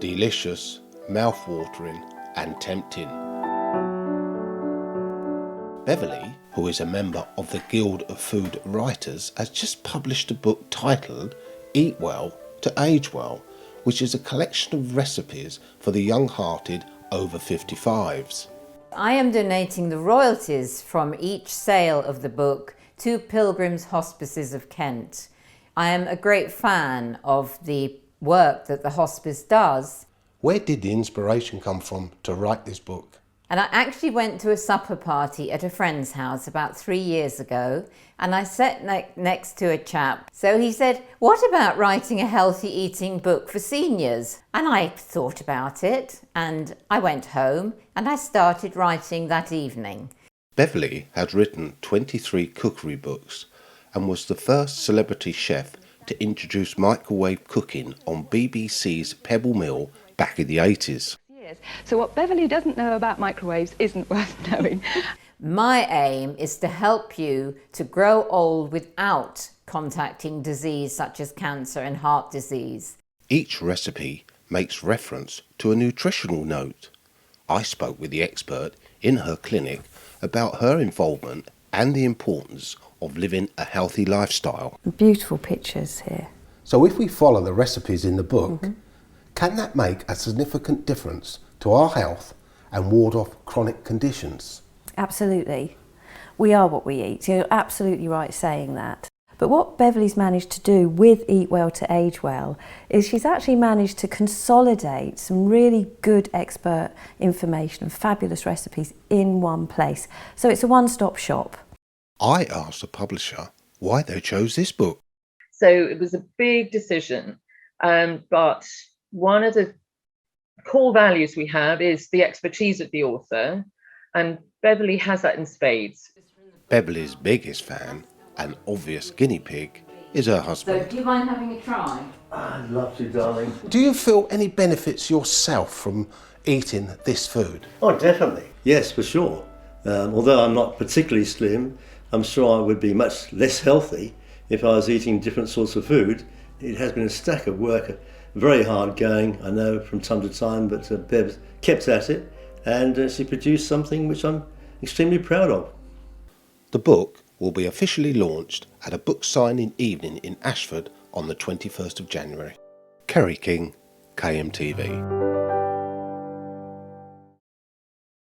delicious, mouth-watering and tempting. Beverley, who is a member of the Guild of Food Writers, has just published a book titled Eat Well to Age Well, which is a collection of recipes for the young-hearted over 55s. I am donating the royalties from each sale of the book to Pilgrim's Hospices of Kent. I am a great fan of the work that the hospice does. Where did the inspiration come from to write this book? And I actually went to a supper party at a friend's house about 3 years ago, and I sat next to a chap. So he said, "What about writing a healthy eating book for seniors?" And I thought about it, and I went home and I started writing that evening. Beverley had written 23 cookery books and was the first celebrity chef to introduce microwave cooking on BBC's Pebble Mill back in the 80s. So what Beverley doesn't know about microwaves isn't worth knowing. My aim is to help you to grow old without contacting disease such as cancer and heart disease. Each recipe makes reference to a nutritional note. I spoke with the expert in her clinic about her involvement and the importance of living a healthy lifestyle. Beautiful pictures here. So if we follow the recipes in the book, can that make a significant difference to our health and ward off chronic conditions? Absolutely. We are what we eat. You're absolutely right saying that. But what Beverley's managed to do with Eat Well to Age Well is she's actually managed to consolidate some really good expert information and fabulous recipes in one place. So it's a one-stop shop. I asked the publisher why they chose this book. So it was a big decision, but one of the core values we have is the expertise of the author, and Beverley has that in spades. Beverley's biggest fan, an obvious guinea pig, is her husband. So do you mind having a try? I'd love to, darling. Do you feel any benefits yourself from eating this food? Oh, definitely. Yes, for sure. Although I'm not particularly slim, I'm sure I would be much less healthy if I was eating different sorts of food. It has been a stack of work, very hard going, I know, from time to time, but Bev's kept at it, and she produced something which I'm extremely proud of. The book will be officially launched at a book signing evening in Ashford on the 21st of January. Kerry King, KMTV.